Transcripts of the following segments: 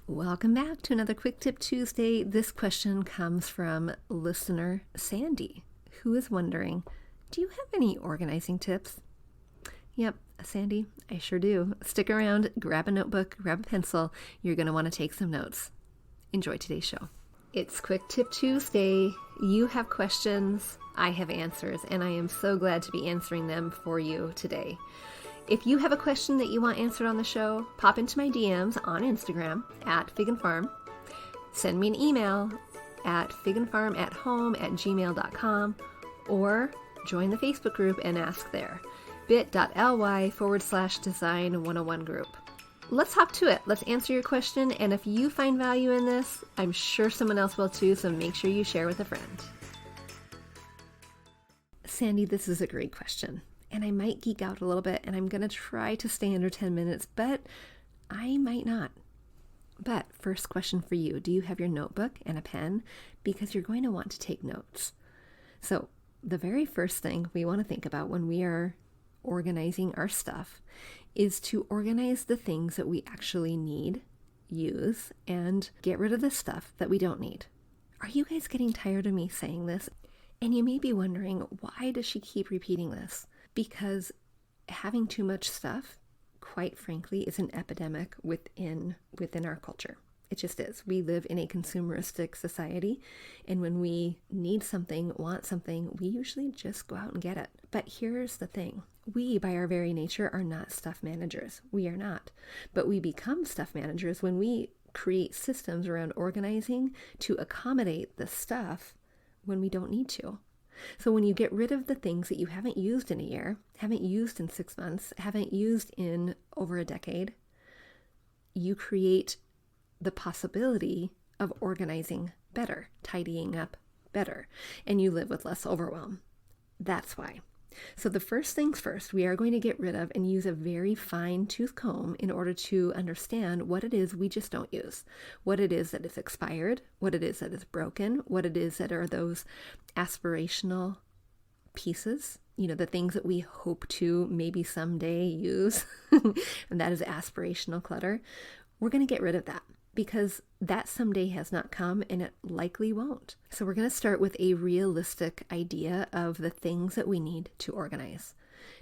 Welcome back to another Quick Tip Tuesday. This question comes from listener Sandy, who is wondering, do you have any organizing tips? Yep, Sandy, I sure do. Stick around, grab a notebook, grab a pencil. You're going to want to take some notes. Enjoy today's show. It's Quick Tip Tuesday. You have questions, I have answers, and I am so glad to be answering them for you today. If you have a question that you want answered on the show, pop into my DMs on Instagram at figandfarm. Send me an email at figandfarmathome@gmail.com or join the Facebook group and ask there. bit.ly/design101 group. Let's hop to it. Let's answer your question. And if you find value in this, I'm sure someone else will too. So make sure you share with a friend. Sandy, this is a great question. And I might geek out a little bit, and I'm going to try to stay under 10 minutes, but I might not. But first question for you, do you have your notebook and a pen? Because you're going to want to take notes. So the very first thing we want to think about when we are organizing our stuff is to organize the things that we actually need, use, and get rid of the stuff that we don't need. Are you guys getting tired of me saying this? And you may be wondering, why does she keep repeating this? Because having too much stuff, quite frankly, is an epidemic within our culture. It just is. We live in a consumeristic society, and when we need something, want something, we usually just go out and get it. But here's the thing. We, by our very nature, are not stuff managers. We are not. But we become stuff managers when we create systems around organizing to accommodate the stuff when we don't need to. So when you get rid of the things that you haven't used in a year, haven't used in 6 months, haven't used in over a decade, you create the possibility of organizing better, tidying up better, and you live with less overwhelm. That's why. So the first things first, we are going to get rid of and use a very fine tooth comb in order to understand what it is we just don't use, what it is that is expired, what it is that is broken, what it is that are those aspirational pieces, the things that we hope to maybe someday use, and that is aspirational clutter. We're going to get rid of that because that someday has not come and it likely won't. So we're going to start with a realistic idea of the things that we need to organize.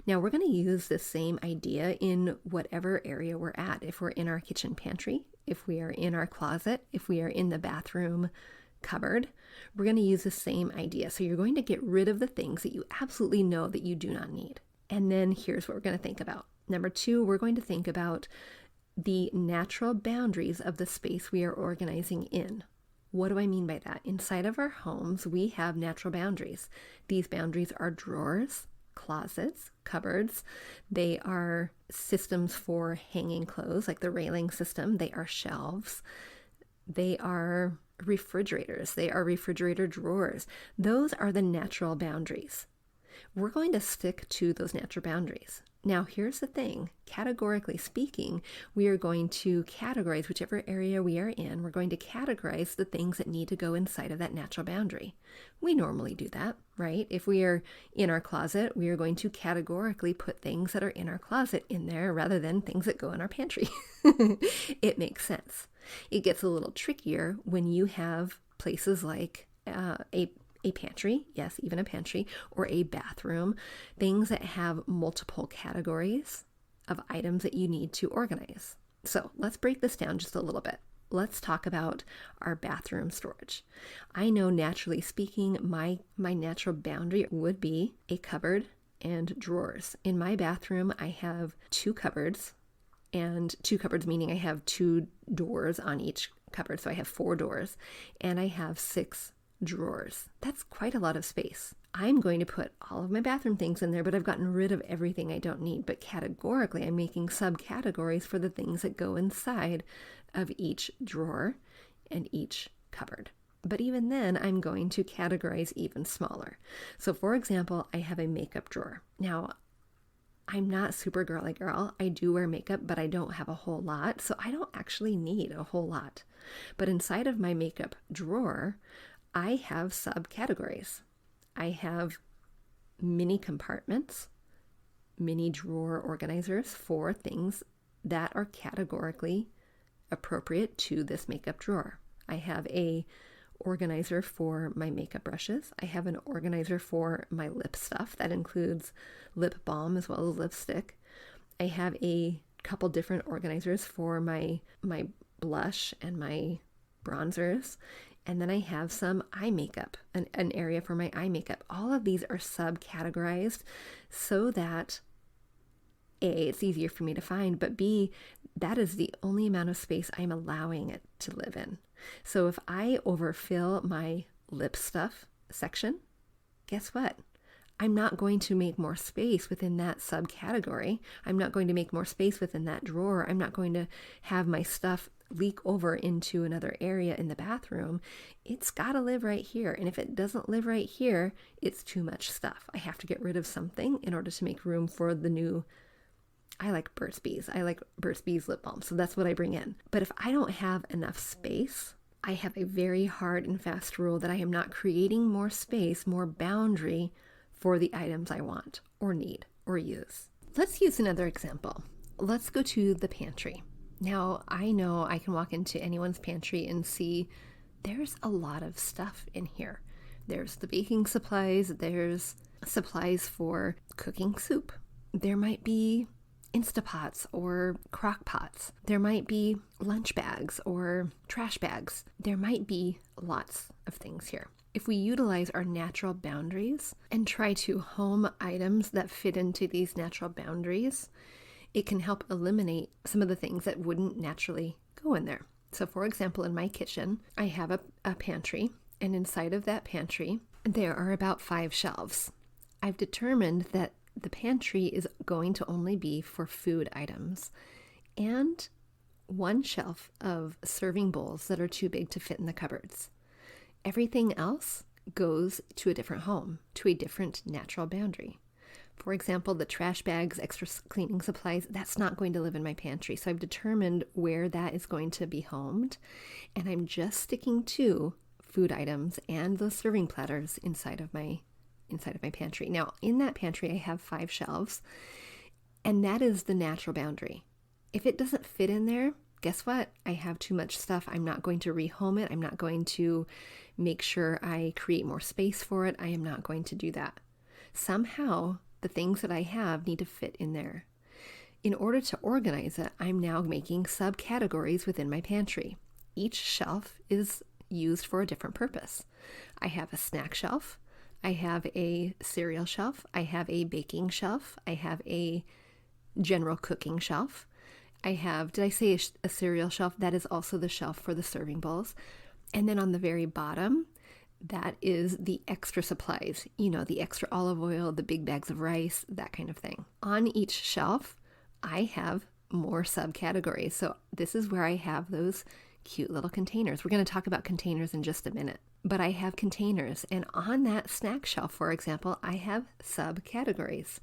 Now we're going to use the same idea in whatever area we're at. If we're in our kitchen pantry, if we are in our closet, if we are in the bathroom cupboard, we're going to use the same idea. So you're going to get rid of the things that you absolutely know that you do not need. And then here's what we're going to think about. Number 2, we're going to think about the natural boundaries of the space we are organizing in. What do I mean by that? Inside of our homes, we have natural boundaries. These boundaries are drawers, closets, cupboards. They are systems for hanging clothes, like the railing system. They are shelves. They are refrigerators. They are refrigerator drawers. Those are the natural boundaries. We're going to stick to those natural boundaries. Now, here's the thing. Categorically speaking, we are going to categorize whichever area we are in. We're going to categorize the things that need to go inside of that natural boundary. We normally do that, right? If we are in our closet, we are going to categorically put things that are in our closet in there rather than things that go in our pantry. It makes sense. It gets a little trickier when you have places like a pantry, yes, even a pantry, or a bathroom, things that have multiple categories of items that you need to organize. So let's break this down just a little bit. Let's talk about our bathroom storage. I know, naturally speaking, my natural boundary would be a cupboard and drawers. In my bathroom, I have 2 cupboards, and 2 cupboards meaning I have 2 doors on each cupboard. So I have 4 doors, and I have 6 drawers. That's quite a lot of space. I'm going to put all of my bathroom things in there, but I've gotten rid of everything I don't need. But categorically, I'm making subcategories for the things that go inside of each drawer and each cupboard. But even then, I'm going to categorize even smaller. So for example, I have a makeup drawer. Now, I'm not super girly girl. I do wear makeup, but I don't have a whole lot. So I don't actually need a whole lot. But inside of my makeup drawer, I have subcategories. I have mini compartments, mini drawer organizers for things that are categorically appropriate to this makeup drawer. I have a organizer for my makeup brushes. I have an organizer for my lip stuff that includes lip balm as well as lipstick. I have a couple different organizers for my blush and my bronzers. And then I have some eye makeup, an area for my eye makeup. All of these are subcategorized so that A, it's easier for me to find, but B, that is the only amount of space I'm allowing it to live in. So if I overfill my lip stuff section, guess what? I'm not going to make more space within that subcategory. I'm not going to make more space within that drawer. I'm not going to have my stuff leak over into another area in the bathroom. It's got to live right here. And if it doesn't live right here, it's too much stuff. I have to get rid of something in order to make room for the new. I like Burt's Bees. I like Burt's Bees lip balm. So that's what I bring in. But if I don't have enough space, I have a very hard and fast rule that I am not creating more space, more boundary for the items I want or need or use. Let's use another example. Let's go to the pantry. Now, I know I can walk into anyone's pantry and see there's a lot of stuff in here. There's the baking supplies, there's supplies for cooking soup. There might be Instapots or crock pots. There might be lunch bags or trash bags. There might be lots of things here. If we utilize our natural boundaries and try to home items that fit into these natural boundaries, it can help eliminate some of the things that wouldn't naturally go in there. So for example, in my kitchen, I have a pantry, and inside of that pantry, there are about 5 shelves. I've determined that the pantry is going to only be for food items and 1 shelf of serving bowls that are too big to fit in the cupboards. Everything else goes to a different home, to a different natural boundary. For example, the trash bags, extra cleaning supplies, that's not going to live in my pantry. So I've determined where that is going to be homed, and I'm just sticking to food items and those serving platters inside of my pantry. Now, in that pantry, I have 5 shelves, and that is the natural boundary. If it doesn't fit in there, guess what? I have too much stuff. I'm not going to rehome it. I'm not going to make sure I create more space for it. I am not going to do that. Somehow, the things that I have need to fit in there. In order to organize it, I'm now making subcategories within my pantry. Each shelf is used for a different purpose. I have a snack shelf. I have a cereal shelf. I have a baking shelf. I have a general cooking shelf. I have, did I say a cereal shelf? That is also the shelf for the serving bowls. And then on the very bottom, that is the extra supplies, the extra olive oil, the big bags of rice, that kind of thing. On each shelf, I have more subcategories. So this is where I have those cute little containers. We're going to talk about containers in just a minute, but I have containers. And on that snack shelf, for example, I have subcategories.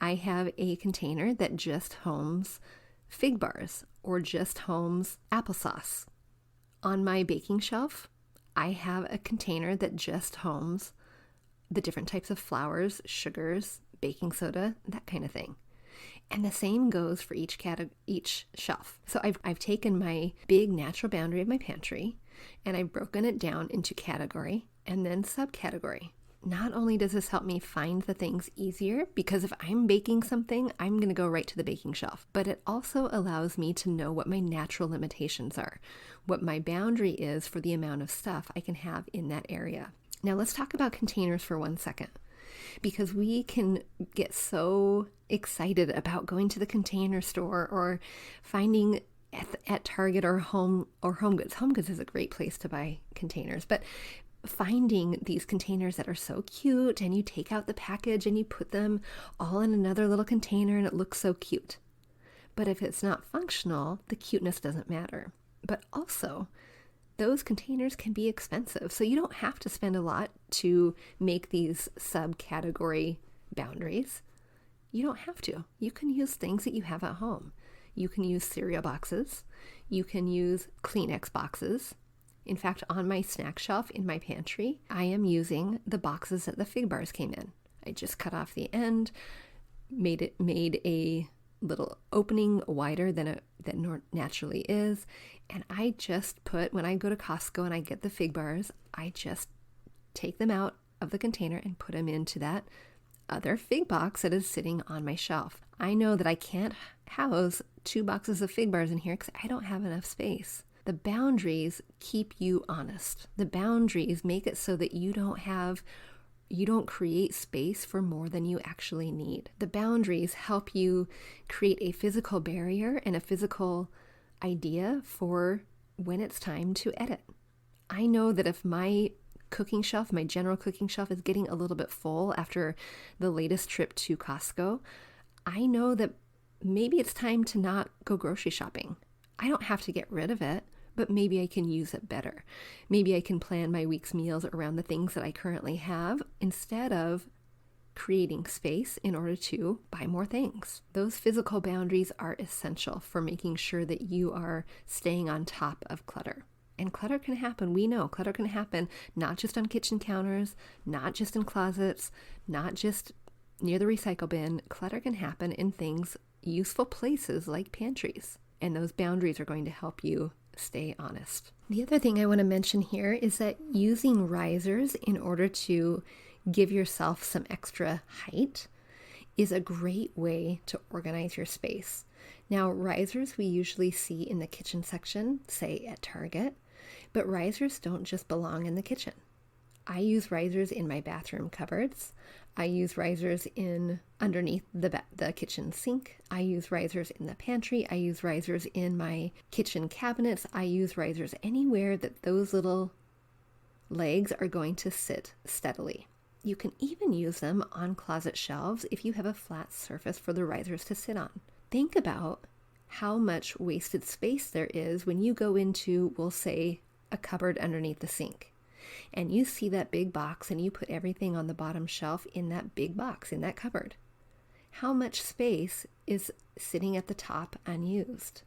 I have a container that just homes fig bars or just homes applesauce. On my baking shelf, I have a container that just homes the different types of flours, sugars, baking soda, that kind of thing. And the same goes for each shelf. So I've taken my big natural boundary of my pantry and I've broken it down into category and then subcategory. Not only does this help me find the things easier, because if I'm baking something, I'm going to go right to the baking shelf, but it also allows me to know what my natural limitations are, what my boundary is for the amount of stuff I can have in that area. Now let's talk about containers for 1 second, because we can get so excited about going to the container store or finding at Target or Home Goods. Home Goods is a great place to buy containers, but finding these containers that are so cute, and you take out the package and you put them all in another little container and it looks so cute. But if it's not functional, the cuteness doesn't matter. But also, those containers can be expensive. So you don't have to spend a lot to make these subcategory boundaries. You don't have to. You can use things that you have at home. You can use cereal boxes. You can use Kleenex boxes. In fact, on my snack shelf in my pantry, I am using the boxes that the fig bars came in. I just cut off the end, made a little opening wider than it naturally is. And I just when I go to Costco and I get the fig bars, I just take them out of the container and put them into that other fig box that is sitting on my shelf. I know that I can't house 2 boxes of fig bars in here because I don't have enough space. The boundaries keep you honest. The boundaries make it so that you don't create space for more than you actually need. The boundaries help you create a physical barrier and a physical idea for when it's time to edit. I know that if my cooking shelf, my general cooking shelf, is getting a little bit full after the latest trip to Costco, I know that maybe it's time to not go grocery shopping. I don't have to get rid of it, but maybe I can use it better. Maybe I can plan my week's meals around the things that I currently have instead of creating space in order to buy more things. Those physical boundaries are essential for making sure that you are staying on top of clutter. And clutter can happen. We know clutter can happen not just on kitchen counters, not just in closets, not just near the recycle bin. Clutter can happen in things, useful places like pantries. And those boundaries are going to help you stay honest. The other thing I want to mention here is that using risers in order to give yourself some extra height is a great way to organize your space. Now, risers we usually see in the kitchen section, say at Target, but risers don't just belong in the kitchen. I use risers in my bathroom cupboards. I use risers underneath the kitchen sink. I use risers in the pantry. I use risers in my kitchen cabinets. I use risers anywhere that those little legs are going to sit steadily. You can even use them on closet shelves if you have a flat surface for the risers to sit on. Think about how much wasted space there is when you go into, we'll say, a cupboard underneath the sink. And you see that big box and you put everything on the bottom shelf in that big box, in that cupboard. How much space is sitting at the top unused?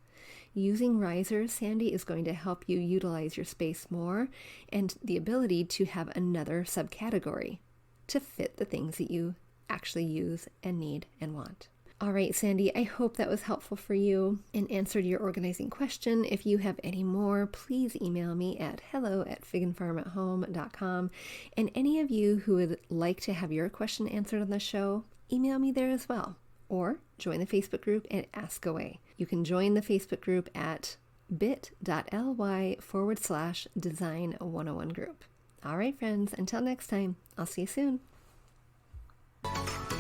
Using risers, Sandy, is going to help you utilize your space more and the ability to have another subcategory to fit the things that you actually use and need and want. All right, Sandy, I hope that was helpful for you and answered your organizing question. If you have any more, please email me at hello@figandfarmathome.com. And any of you who would like to have your question answered on the show, email me there as well. Or join the Facebook group and ask away. You can join the Facebook group at bit.ly/design101 group. All right, friends, until next time, I'll see you soon.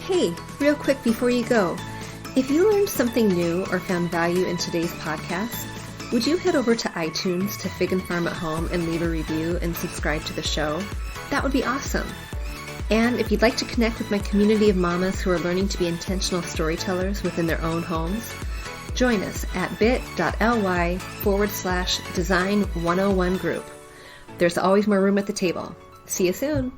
Hey, real quick before you go, if you learned something new or found value in today's podcast, would you head over to iTunes to Fig and Farm at Home and leave a review and subscribe to the show? That would be awesome. And if you'd like to connect with my community of mamas who are learning to be intentional storytellers within their own homes, join us at bit.ly/design101 group. There's always more room at the table. See you soon.